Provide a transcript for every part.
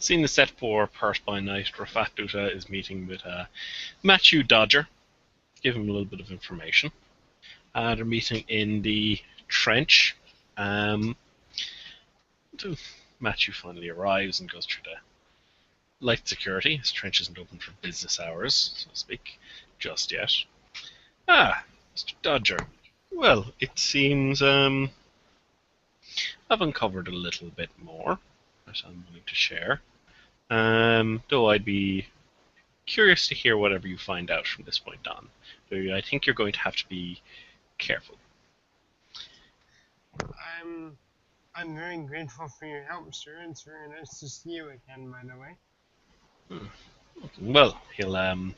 Scene is set for Perth by night. Rafat Dutta is meeting with Matthew Dodger. Give him a little bit of information. They're meeting in the trench. Um, Matthew finally arrives and goes through the light security. His trench isn't open for business hours, so to speak, just yet. Ah, Mr. Dodger. Well, it seems I've uncovered a little bit more that I'm willing to share. Though I'd be curious to hear whatever you find out from this point on. I think you're going to have to be careful. I'm very grateful for your help, sir. It's very nice to see you again, by the way. Well, he'll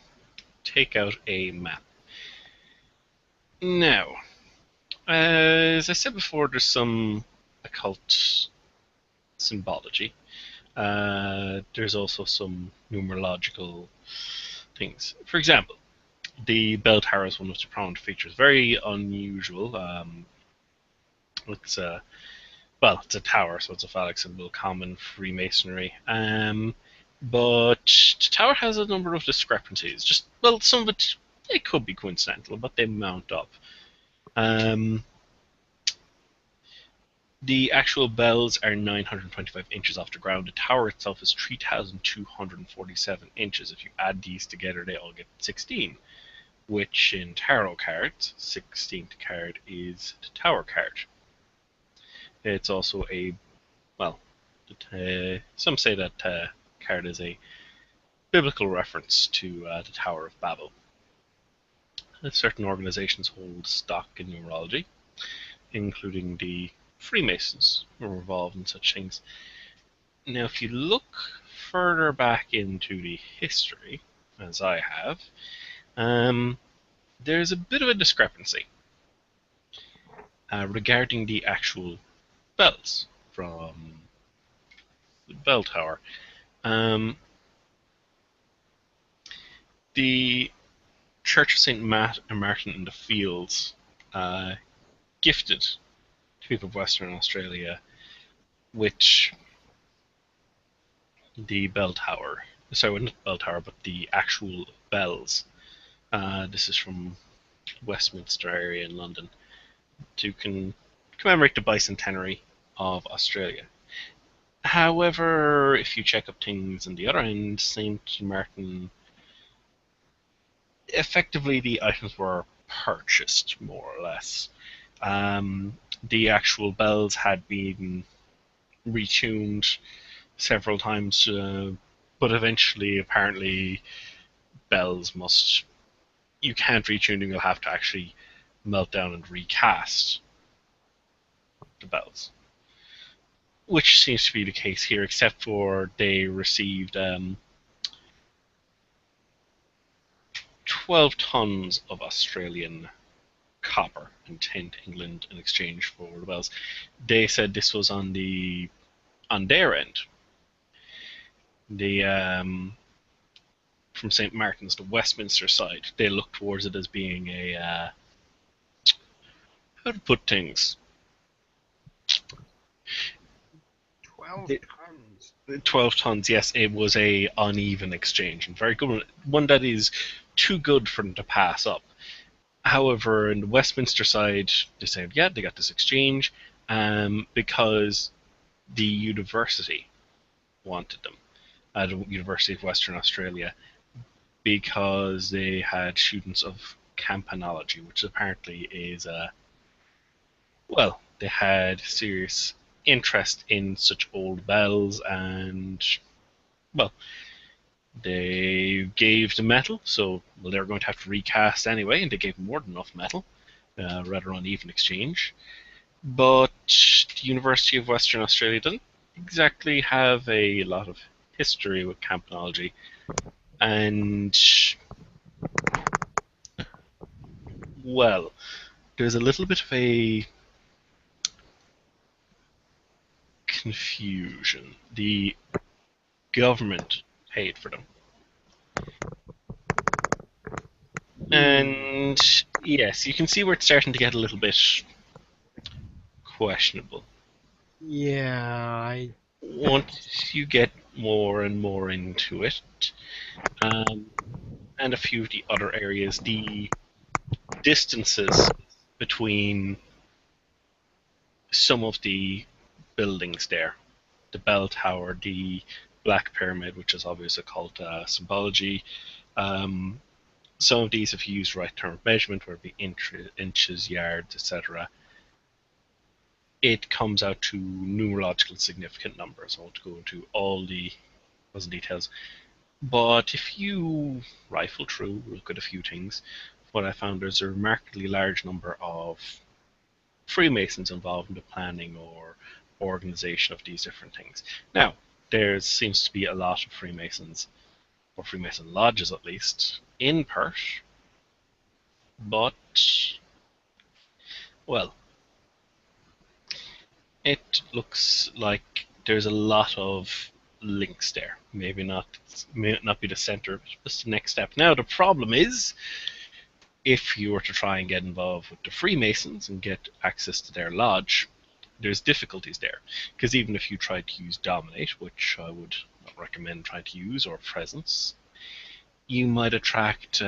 take out a map. Now, as I said before, there's some occult symbology. There's also some numerological things. For example, the bell tower is one of the prominent features. Very unusual. It's a it's a tower, so it's a phallic symbol, common Freemasonry. But the tower has a number of discrepancies. Some of it could be coincidental, but they mount up. The actual bells are 925 inches off the ground. The tower itself is 3,247 inches. If you add these together, they all get 16, which in tarot cards, 16th card is the tower card. It's also some say that card is a biblical reference to the Tower of Babel. Certain organizations hold stock in numerology, including the Freemasons, who are involved in such things. Now, if you look further back into the history, as I have, there's a bit of a discrepancy regarding the actual bells from the bell tower. The Church of St. Martin in the Fields gifted to people of Western Australia which the bell tower, sorry, not bell tower, but the actual bells. This is from Westminster area in London to commemorate the bicentenary of Australia. However, if you check up things on the other end, St. Martin, effectively the items were purchased, more or less. The actual bells had been retuned several times, but eventually, apparently, you can't retune them, you'll have to actually melt down and recast the bells. Which seems to be the case here, except for they received 12 tons of Australian copper and 10 to England in exchange for the bells. They said this was on their end. From St. Martin's, the Westminster side, they look towards it as being a how to put things. 12 tons. 12 tons, yes, it was a uneven exchange, and very good one that is too good for them to pass up. However, in the Westminster side, they said, yeah, they got this exchange because the university wanted them, the University of Western Australia, because they had students of campanology, which apparently is they had serious interest in such old bells, and they gave the metal, so they were going to have to recast anyway, and they gave more than enough metal, rather uneven exchange. But the University of Western Australia doesn't exactly have a lot of history with campanology, and there's a little bit of a confusion. The government paid for them. And yes, you can see where it's starting to get a little bit questionable. Yeah, Once you get more and more into it, um, and a few of the other areas, the distances between some of the buildings there, the bell tower, the Black Pyramid, which is obviously called symbology. Um, some of these, if you use the right term of measurement, whether it be inches, yards, etc., it comes out to numerological significant numbers. I won't go into all the details, but if you rifle through, look at a few things, what I found there's a remarkably large number of Freemasons involved in the planning or organization of these different things. Now, there seems to be a lot of Freemasons, or Freemason lodges at least, in Perth, but, well, it looks like there's a lot of links there. May not be the center, but just the next step. Now, the problem is, if you were to try and get involved with the Freemasons and get access to their lodge, there's difficulties there. Because even if you try to use Dominate, which I would not recommend trying to use, or Presence, you might attract.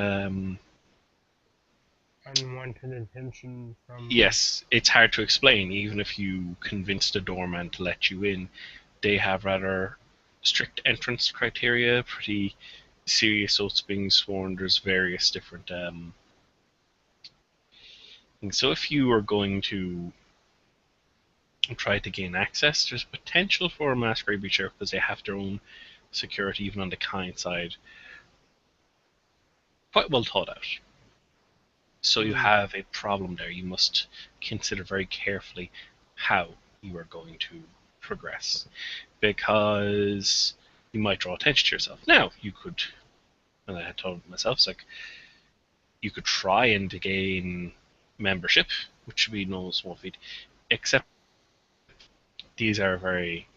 Unwanted attention from. Yes, it's hard to explain. Even if you convince the doorman to let you in, they have rather strict entrance criteria, pretty serious oaths being sworn. There's various different things. So if you are going to try to gain access, there's potential for a masquerade breach there because they have their own security, even on the kind side, quite well thought out. So you Hmm. have a problem there. You must consider very carefully how you are going to progress because you might draw attention to yourself. Now, you could, and I had told myself, it's like you could try and gain membership, which would be no small feat, except these are very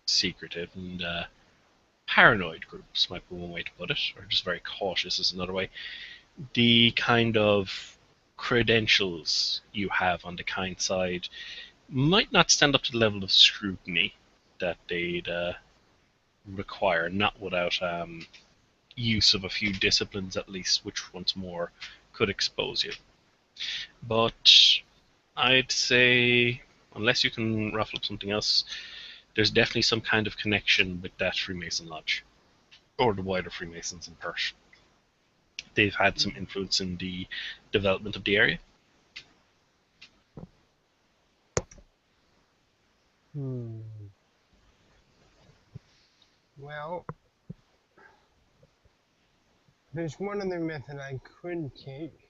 secretive and paranoid groups, might be one way to put it, or just very cautious is another way. The kind of credentials you have on the kind side might not stand up to the level of scrutiny that they'd require, not without use of a few disciplines at least, which once more could expose you. But I'd say, unless you can ruffle up something else, there's definitely some kind of connection with that Freemason Lodge, or the wider Freemasons in Perth. They've had some influence in the development of the area. Hmm. Well, there's one other method I could take.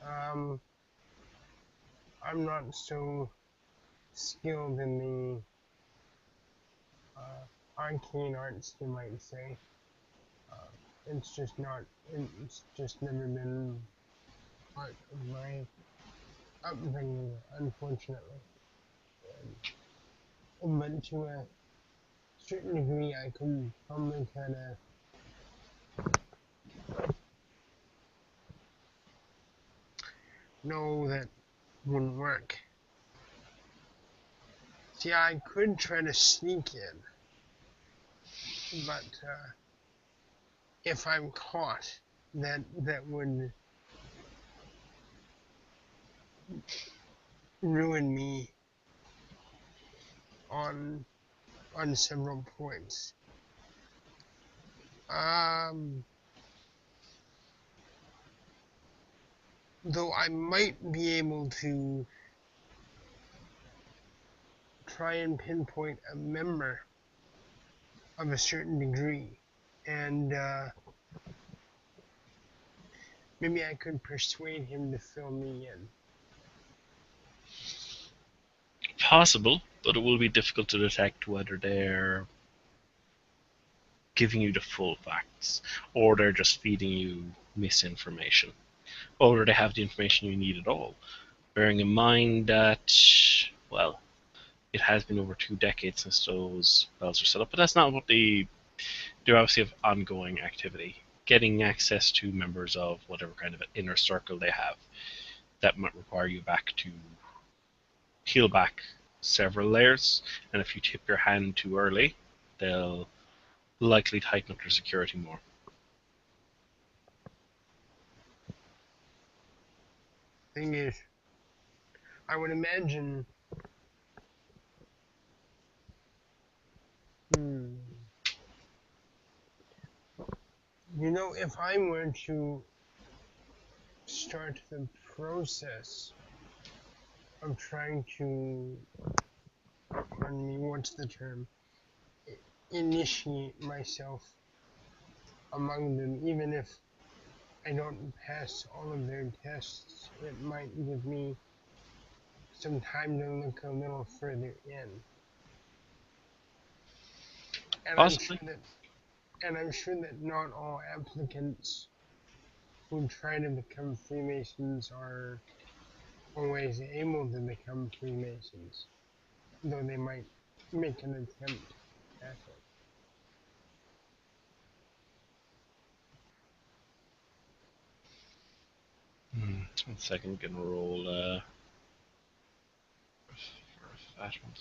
Um, I'm not so skilled in the arcane arts, you might say. Uh, it's just not. It's just never been part of my upbringing, unfortunately. But to a certain degree, I could probably kind of know that wouldn't work. See, I could try to sneak in, but if I'm caught, that would ruin me on several points. Um, though I might be able to try and pinpoint a member of a certain degree, and maybe I could persuade him to fill me in. Possible, but it will be difficult to detect whether they're giving you the full facts or they're just feeding you misinformation or they have the information you need at all. Bearing in mind that, well, it has been over 2 decades since those bells were set up, but that's not what they obviously have ongoing activity. Getting access to members of whatever kind of inner circle they have, that might require you back to peel back several layers, and if you tip your hand too early, they'll likely tighten up their security more. Thing is, I would imagine. Hmm, if I were to start the process of trying to, pardon me, what's the term? Initiate myself among them, even if I don't pass all of their tests, it might give me some time to look a little further in. And I'm Possibly. sure that not all applicants who try to become Freemasons are always able to become Freemasons, though they might make an attempt at it. One second, gonna roll for a fat one.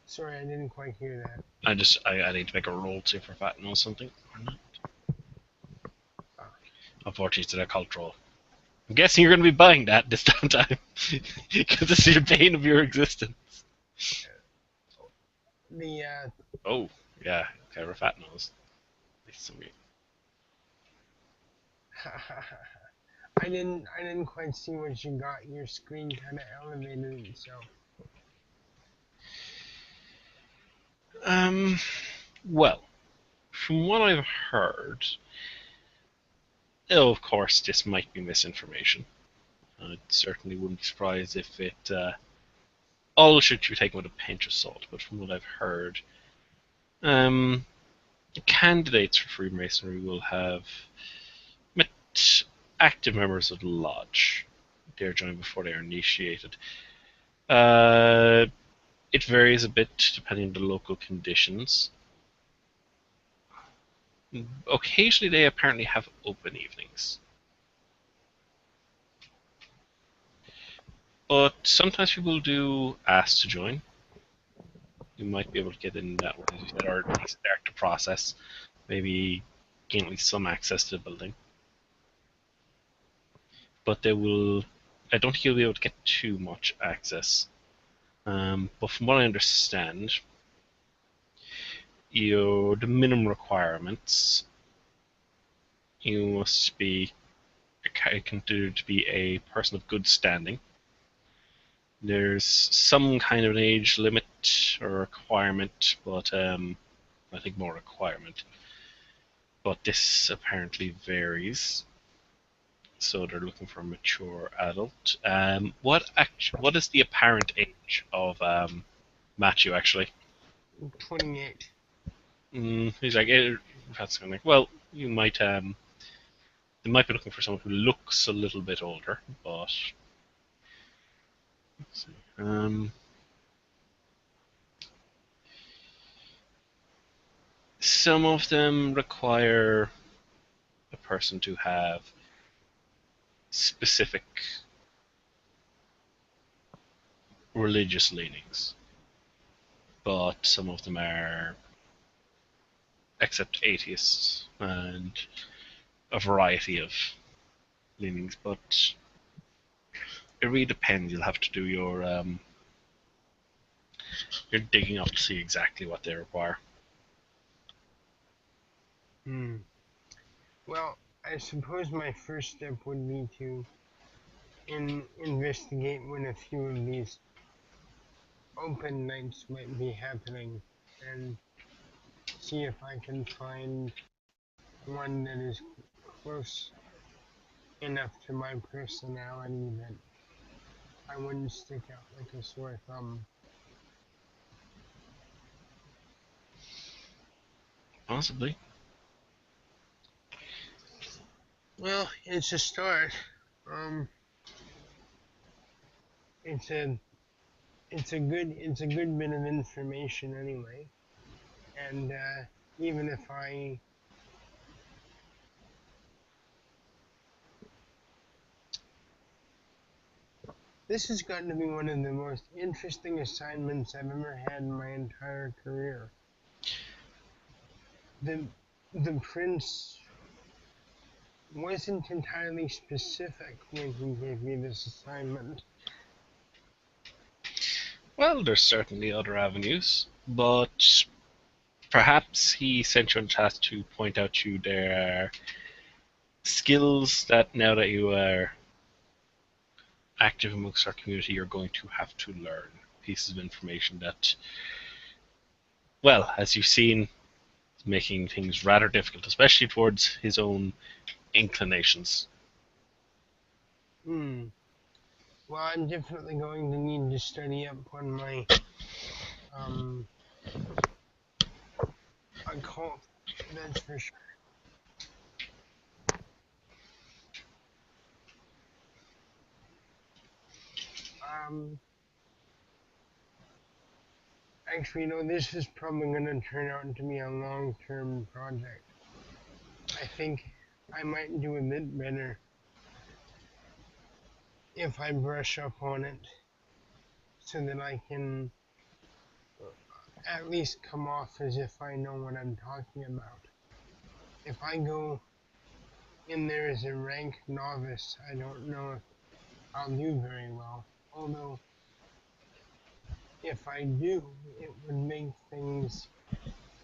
Sorry, I didn't quite hear that. I need to make a roll to see if we're fat or something or not. Ah, Unfortunately, it's a cult roll. I'm guessing you're going to be buying that this time because this is your bane of your existence. the Oh, yeah. Okay, we're fat nose. I didn't quite see what you got. Your screen kind of elevated itself. Um, well, from what I've heard, of course, this might be misinformation. I certainly wouldn't be surprised if it all should be taken with a pinch of salt. But from what I've heard, um, candidates for Freemasonry will have met active members of the lodge. They're joined before they are initiated. It varies a bit depending on the local conditions. Occasionally, they apparently have open evenings. But sometimes people do ask to join. You might be able to get in that way, as you said, or at least start the process. Maybe gain at least some access to the building. But they will. I don't think you'll be able to get too much access. But from what I understand, the minimum requirements, you must be considered to be a person of good standing. There's some kind of an age limit or requirement, but I think more requirement. But this apparently varies. So they're looking for a mature adult. What is the apparent age of Matthew actually? 28. He's like, that's kind of like, well, you might they might be looking for someone who looks a little bit older, but let's see. Some of them require a person to have specific religious leanings, but some of them are except atheists and a variety of leanings. But it really depends. You'll have to do your digging up to see exactly what they require. Hmm. Well, I suppose my first step would be to investigate when a few of these open nights might be happening and see if I can find one that is close enough to my personality that I wouldn't stick out like a sore thumb. Possibly. Well, it's a start. Um, it's a it's a good bit of information anyway, and even if I this has gotten to be one of the most interesting assignments I've ever had in my entire career. the the prince wasn't entirely specific when he gave me this assignment. Well, there's certainly other avenues, but perhaps he sent you on task to point out to you there are skills that now that you are active amongst our community, you're going to have to learn pieces of information that, well, as you've seen, is making things rather difficult, especially towards his own inclinations. Hmm. Well, I'm definitely going to need to study up on my um occult. That's for sure. Um, Actually, this is probably going to turn out to be a long-term project. I think I might do a bit better if I brush up on it so that I can at least come off as if I know what I'm talking about. If I go in there as a rank novice, I don't know if I'll do very well. Although, if I do, it would make things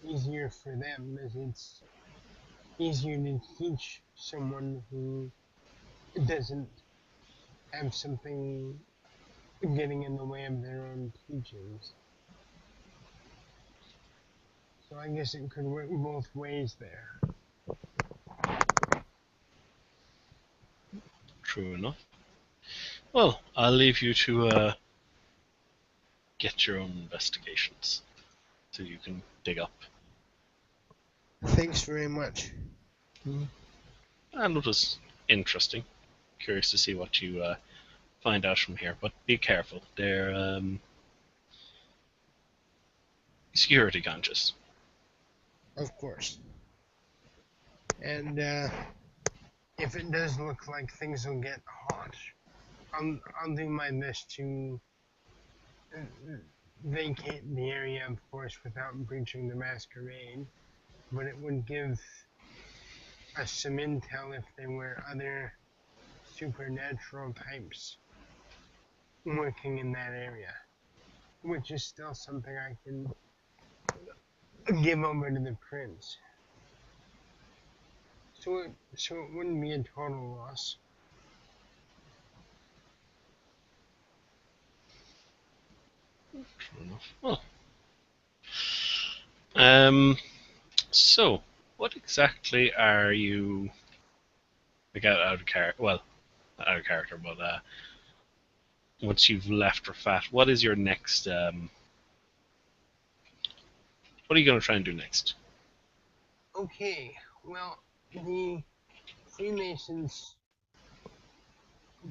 easier for them, as it's easier to teach someone who doesn't have something getting in the way of their own teachings. So I guess it could work both ways there. True enough. Well, I'll leave you to get your own investigations so you can dig up. Thanks very much. And it was interesting. Curious to see what you find out from here, but be careful. They're security conscious. Of course. And if it does look like things will get hot, I'll do my best to uh, vacate the area, of course, without breaching the masquerade. But it would give us some intel if there were other supernatural types working in that area, which is still something I can give over to the prince. So it wouldn't be a total loss. True enough. Well, um, so what exactly are you? I got out of character. Well, not out of character, but once you've left Rafat, what is your next? What are you going to try and do next? Okay, well, the Freemasons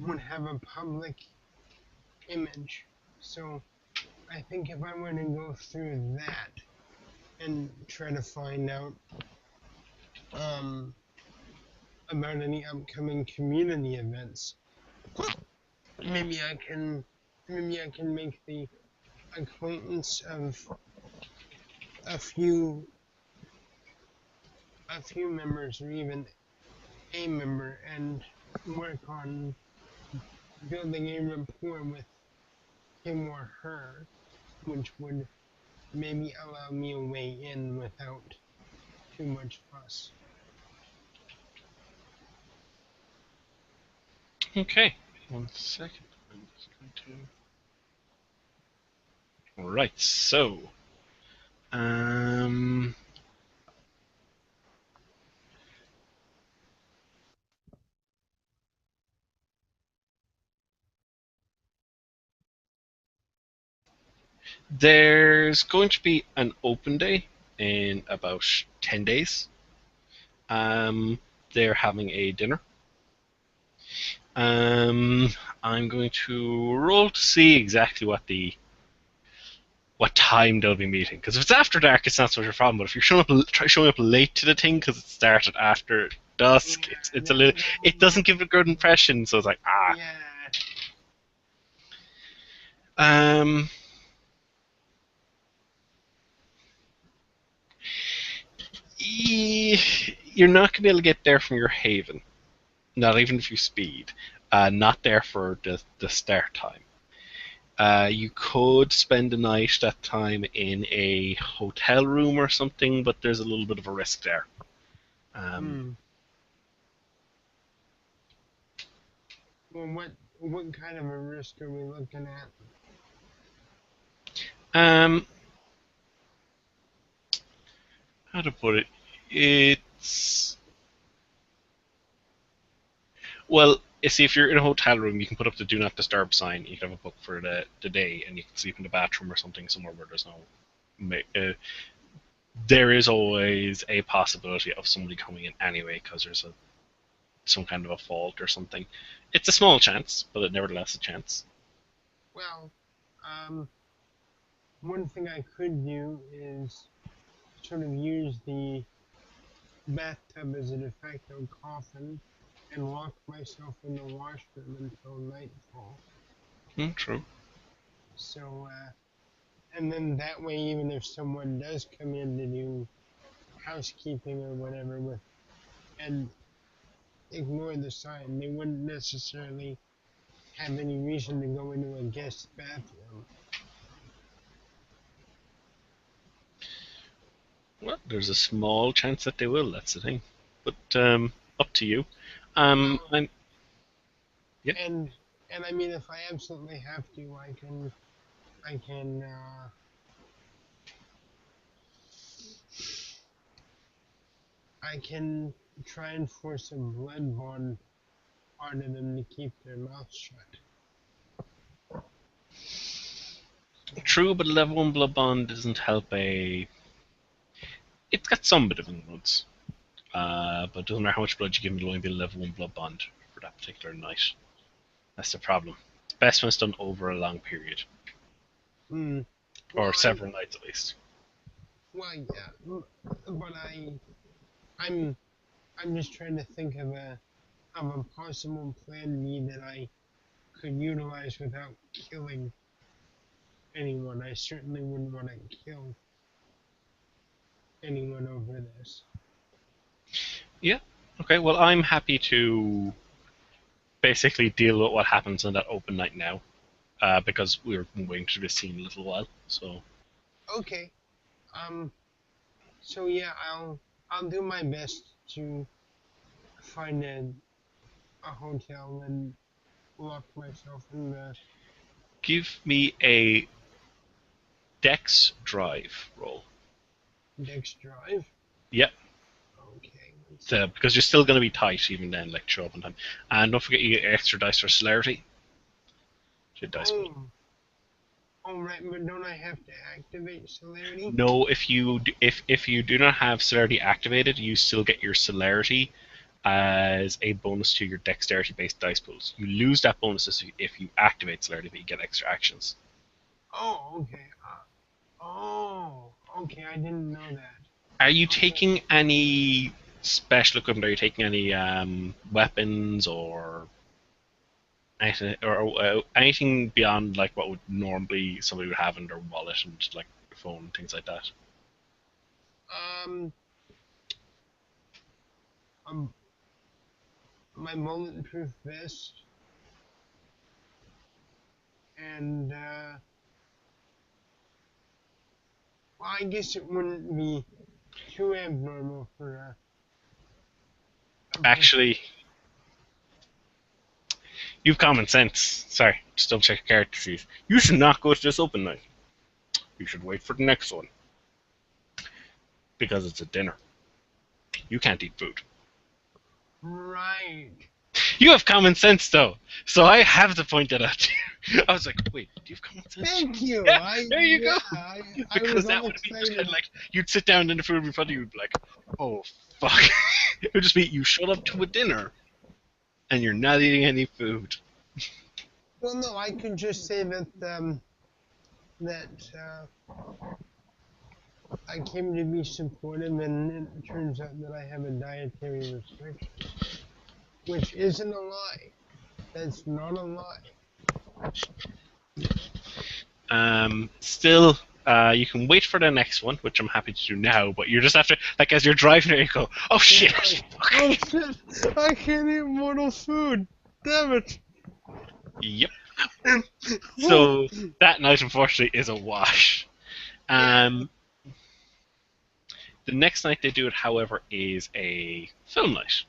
would have a public image, so I think if I were to go through that and try to find out um, about any upcoming community events, maybe I can make the acquaintance of a few members, or even a member, and work on building a rapport with him or her, which would maybe allow me a way in without too much fuss. Okay, 1 second. I'm just going to. All right, so um, there's going to be an open day in about 10 days. Um, they're having a dinner. Um, I'm going to roll to see exactly what time they'll be meeting. Because if it's after dark, it's not so much a problem. But if you're showing up late to the thing because it started after Yeah, dusk, it's a little. It doesn't give a good impression. So it's like yeah. Um, You're not going to be able to get there from your haven. Not even if you speed. Not there for the start time. You could spend the night that time in a hotel room or something, but there's a little bit of a risk there. Um, Hmm. Well, what kind of a risk are we looking at? um, how to put it? It's well, you see, if you're in a hotel room, you can put up the "Do Not Disturb" sign. You can have a book for the day, and you can sleep in the bathroom or something somewhere where there's no. There is always a possibility of somebody coming in anyway because there's some kind of a fault or something. It's a small chance, but it nevertheless a chance. Well, um, one thing I could do is sort of use the bathtub as a de facto coffin and lock myself in the washroom until nightfall. True. So, and then that way, even if someone does come in to do housekeeping or whatever with and ignore the sign, they wouldn't necessarily have any reason to go into a guest bathroom. Well, there's a small chance that they will. That's the thing. But up to you. Well, I'm yeah. and and I mean, if I absolutely have to, I can I can try and force a blood bond onto them to keep their mouths shut. True, but a level one blood bond doesn't help a. It's got some bit of influence, but it doesn't matter how much blood you give me. It'll only be a level one blood bond for that particular night. That's the problem. It's best when it's done over a long period, Hmm. Well, or several nights at least. yeah, but I'm I'm just trying to think of a possible plan B that I could utilize without killing anyone. I certainly wouldn't want to kill anyone over this. Yeah. Okay. Well, I'm happy to basically deal with what happens on that open night now, because we've been waiting for this scene a little while. So Okay. Um. So yeah, I'll do my best to find a hotel and lock myself in the give me a Dex drive roll. next drive. Yep. Okay. Let's So, see. because you're still going to be tight even then, like show up on time. And don't forget you get extra dice for celerity. Your dice pool. Oh. Oh right, but don't I have to activate celerity? No, if you do not have celerity activated, you still get your celerity as a bonus to your dexterity based dice pools. You lose that bonus if you activate celerity, but you get extra actions. Oh, okay. Okay. I didn't know that. Are you Okay. taking any special equipment? Are you taking any weapons or anything beyond like what would normally somebody would have in their wallet and like phone things like that? Um, um, my bulletproof vest and well, I guess it wouldn't be too abnormal for a person. Actually, you've common sense. Sorry, just double check your character sheet. You should not go to this open night. You should wait for the next one because it's a dinner. You can't eat food. Right. You have common sense though, so I have to point that out to you. I was like, wait, do you have common sense? Thank you. Yeah, there you Yeah, go. I Because was that all would be just kind excited. of like you'd sit down and the food would be in front of you, you'd be like, oh fuck. It would just be you showed up to a dinner and you're not eating any food. Well, no, I could just say that that I came to be supportive, and it turns out that I have a dietary restriction, which isn't a lie. That's not a lie. Still, You can wait for the next one, which I'm happy to do now. But you just have to, like, as you're driving there, you go, "Oh shit! Oh shit! I can't eat mortal food. Damn it! Yep." Oh, So that night, unfortunately, is a wash. yeah. Um, the next night they do it, however, is a film night.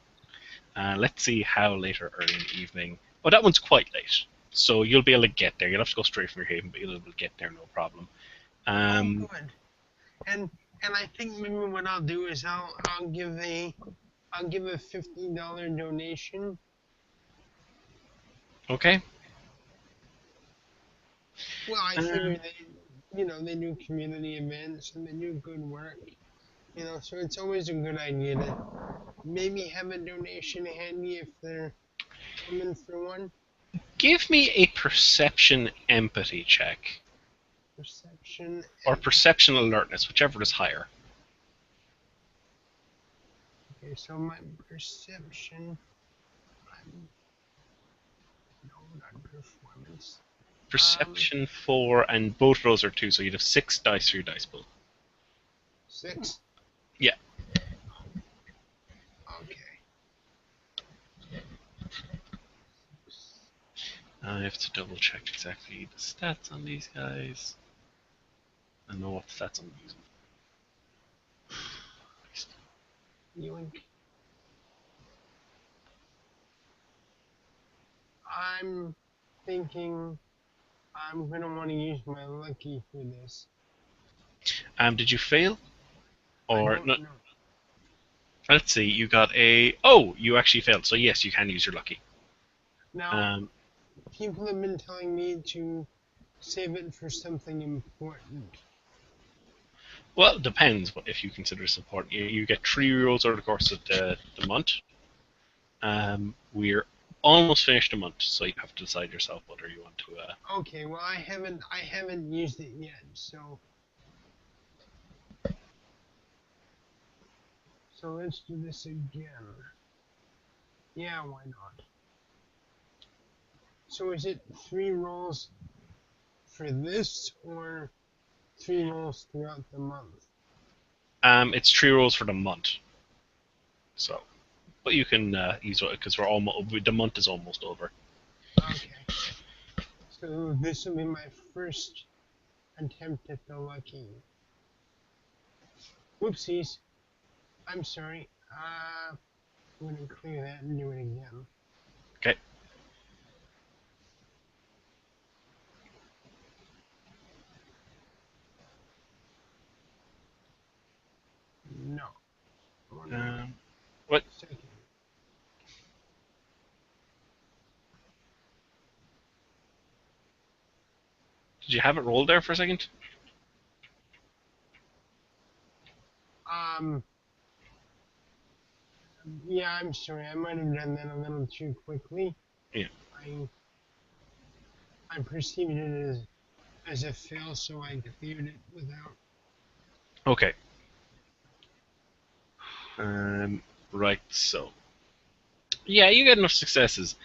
Let's see how late or early in the evening. Oh, that one's quite late, so you'll be able to get there. You'll have to go straight from your haven, but you'll be able to get there, no problem. Oh, Um, good. And I think maybe what I'll do is I'll give a $50 donation. okay. Well, I figure Um, they do community events and they do good work. So it's always a good idea to maybe have a donation handy if they're coming for one. give me a perception empathy check, Perception or and perception alertness, whichever is higher. okay, so my perception, I'm no, not performance. Um, Perception 4, and both of those are 2, so you'd have 6 dice for your dice pool. 6. Yeah. Okay. I have to double check exactly the stats on these guys. I know what stats I'm using. Yoink. I'm thinking I'm gonna want to use my lucky for this. Did you fail? I Or don't no? know. Let's see. You got a. Oh, you actually failed. So yes, you can use your lucky. Now, Um, people have been telling me to save it for something important. well, it depends if you consider support. You get 3 rolls over the course of the month. We're almost finished the month, so you have to decide yourself whether you want to. Okay, well I haven't used it yet, so let's do this again. Yeah, why not? So is it 3 rolls for this or 3 rolls throughout the month? It's 3 rolls for the month. So, but you can use it because we're almost the month is almost over. Okay. So this will be my first attempt at the lucky. Whoopsies. I'm sorry. I'm gonna clear that and do it again. Okay. No. One more Um, what second. did you have it rolled there for a second? Um, yeah, I'm sorry. I might have done that a little too quickly. Yeah. I I perceived it as a fail, so I cleared it without. Okay. Right. So, yeah, you get enough successes.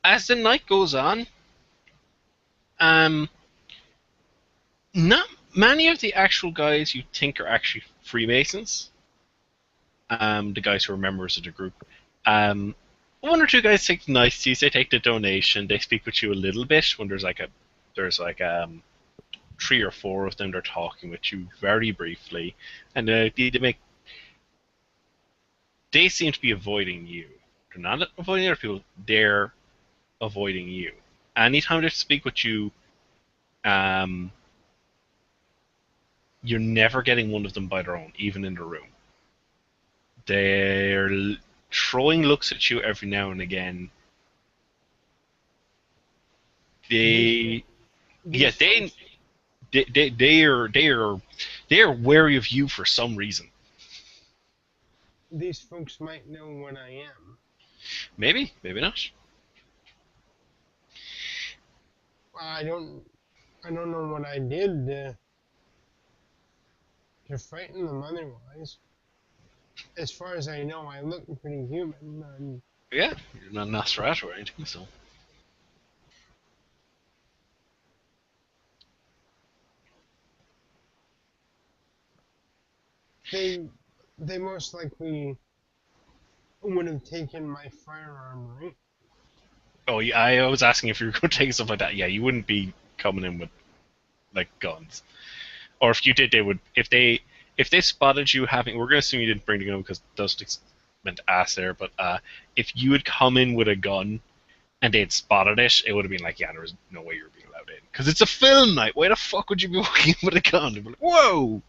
As the night goes on, um, not many of the actual guys you think are actually Freemasons. The guys who are members of the group. Um, one or two guys take the niceties. They take the donation. They speak with you a little bit when there's 3 or 4 of them. They're talking with you very briefly, and they seem to be avoiding you. They're not avoiding other people. They're avoiding you. Anytime they speak with you, um, you're never getting one of them by their own, even in the room. They're throwing looks at you every now and again. These They, yeah, these folks they are wary of you for some reason. these folks might know what I am. Maybe, maybe not. I don't know what I did to frighten them otherwise. As far as I know, I look pretty human. Yeah, you're not Nosferatu or anything, so they they most likely would have taken my firearm, right? Oh, yeah, I was asking if you were going to take stuff like that. Yeah, you wouldn't be coming in with like guns, or if you did, they would. If they spotted you having, we're going to assume you didn't bring the gun because those sticks meant to ask there. But if you had come in with a gun and they'd spotted it, it would have been like, yeah, there was no way you were being allowed in because it's a film night. Why the fuck would you be walking in with a gun? They'd be like, whoa,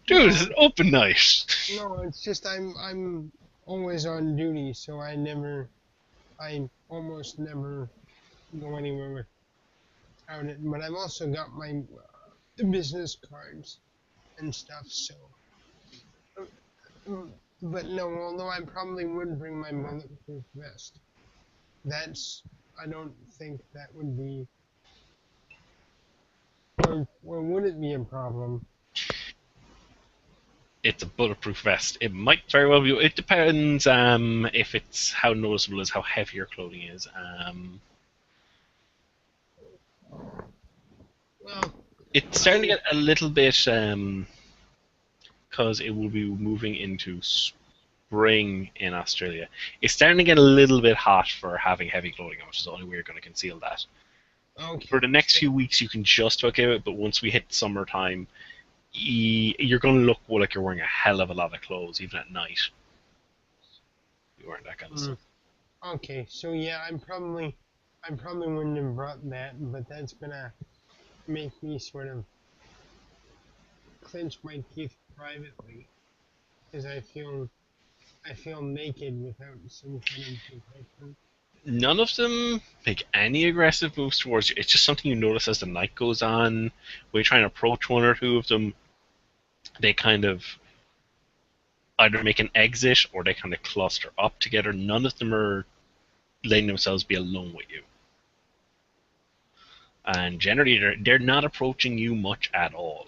dude, it's No, an open night. no, it's just I'm always on duty, so I almost never go anywhere without it. But I've also got my business cards and stuff, so. But no, although I probably would bring my bulletproof vest. That's, I don't think that would be, or would it be a problem? It's a bulletproof vest. It might very well be. It depends if it's how noticeable is how heavy your clothing is. Well, It's starting to I, get a little bit because it will be moving into spring in Australia. It's starting to get a little bit hot for having heavy clothing on, which is the only way you're going to conceal that. For okay, the next few so, weeks, you can just okay it, but once we hit summertime, you're going to look like you're wearing a hell of a lot of clothes, even at night. You're wearing that kind of mm, stuff. okay, so yeah, I probably wouldn't have brought that, but that's gonna make me sort of clench my teeth privately, because I feel naked without some kind of protection. None of them make any aggressive moves towards you. It's just something you notice as the night goes on. When you try and approach one or two of them, they kind of either make an exit or they kind of cluster up together. None of them are letting themselves be alone with you. And generally, they're not approaching you much at all.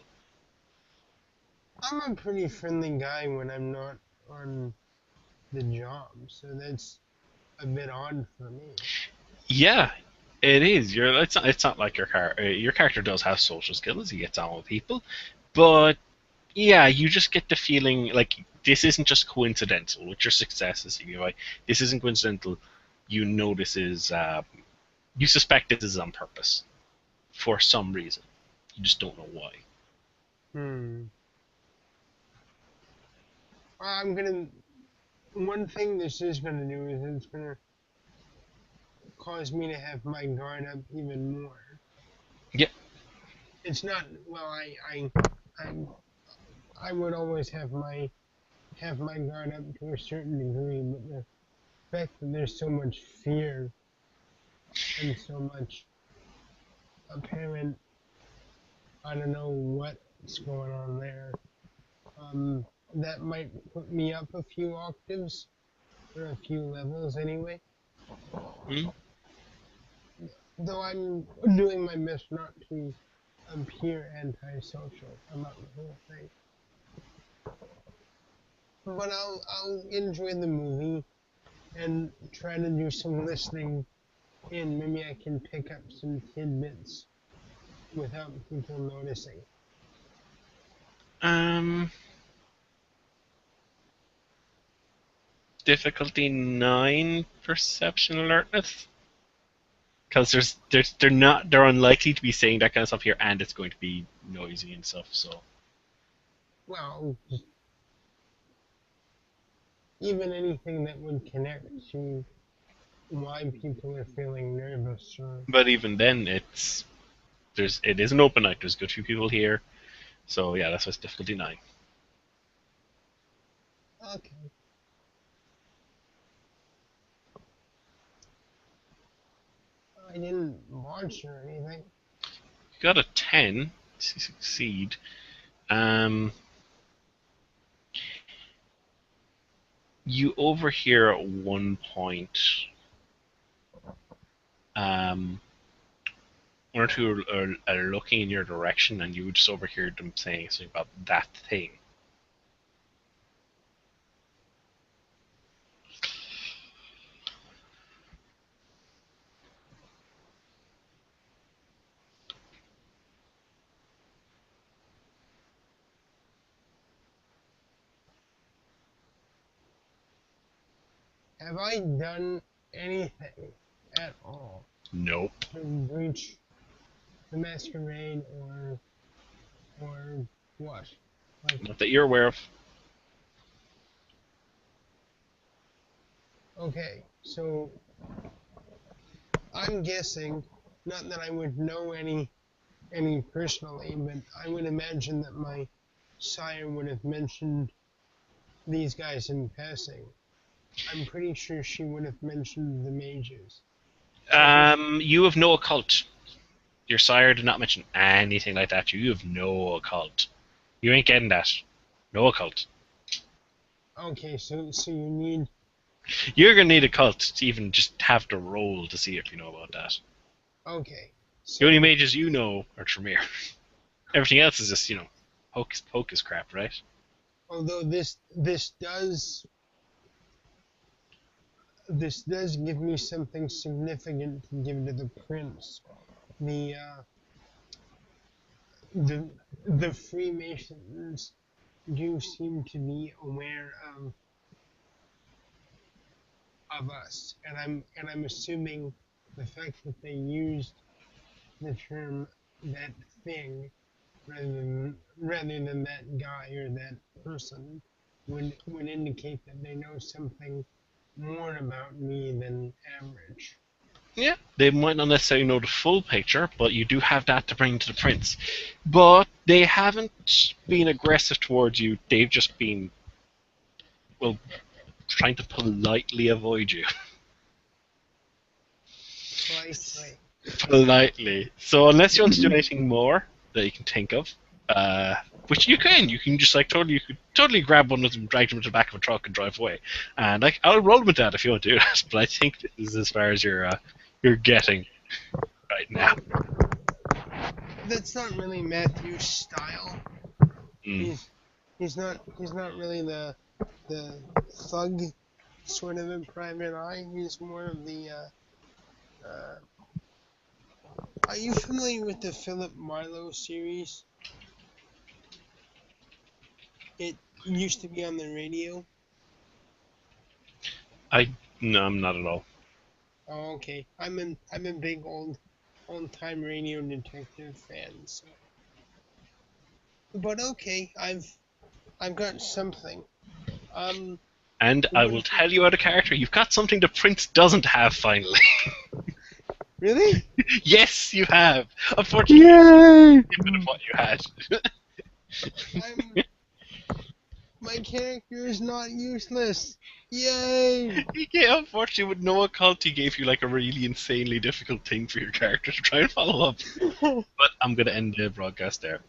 I'm a pretty friendly guy when I'm not on the job, so that's a bit odd for me. Yeah, it is. It's not like your character does have social skills. He gets on with people, but yeah, you just get the feeling like this isn't just coincidental with your successes. This isn't coincidental. You know this is. You suspect this is on purpose for some reason. You just don't know why. Hmm. I'm gonna. One thing this is gonna do is it's gonna cause me to have my guard up even more. Yeah. It's not. Well, I, I would always have my guard up to a certain degree, but the fact that there's so much fear and so much apparent, I don't know what's going on there. Um, that might put me up a few octaves or a few levels anyway. Mm. Though I'm doing my best not to appear antisocial about the whole thing. But I'll enjoy the movie and try to do some listening in. Maybe I can pick up some tidbits without people noticing. Um. Difficulty 9 perception alertness. Because they're unlikely to be saying that kind of stuff here, and it's going to be noisy and stuff. So Well, even anything that would connect to why people are feeling nervous or but even then, it is an open night. There's a good few people here, so yeah, that's why it's difficulty 9. okay. I didn't launch or anything. You got a 10 to succeed. Um, you overhear at one point, um, one or two are looking in your direction, and you would just overhear them saying something about that thing. have I done anything at all Nope. to breach the masquerade or what? Like, Not that you're aware of. okay, so I'm guessing, not that I would know any personally, but I would imagine that my sire would have mentioned these guys in passing. I'm pretty sure she would have mentioned the mages. So You have no occult. Your sire did not mention anything like that. You have no occult. You ain't getting that. No occult. okay, so you need You're gonna need a cult to even just have the roll to see if you know about that. okay. The only So mages you know are Tremere. Everything else is just, hocus pocus crap, right? although this does give me something significant to give to the prince. The uh, the the Freemasons do seem to be aware of us, and I'm assuming the fact that they used the term that thing rather than that guy or that person would indicate that they know something more about me than average. Yeah, they might not necessarily know the full picture, but you do have that to bring to the prince. But they haven't been aggressive towards you. They've just been, well, trying to politely avoid you. Politely. Politely. So unless you want to do anything more that you can think of, which you can just like totally, you could totally grab one of them, drag them to the back of a truck, and drive away. And like, I'll roll with that if you want to do that. But I think this is as far as you're getting right now. Well, that's not really Matthew's style. Mm. He's not really the thug sort of in Private Eye. He's more of the are you familiar with the Philip Marlowe series? It used to be on the radio. No, I'm not at all. Oh, okay. I'm a big old time radio detective fan. So, but okay, I've got something. Um, And I what will if you tell you out of character, you've got something the prince doesn't have. Finally, really? yes, you have. Unfortunately, Yay! a bit of what you had. I'm my character is not useless. Yay! Unfortunately, with no occult, he gave you like a really insanely difficult thing for your character to try and follow up. But I'm gonna end the broadcast there.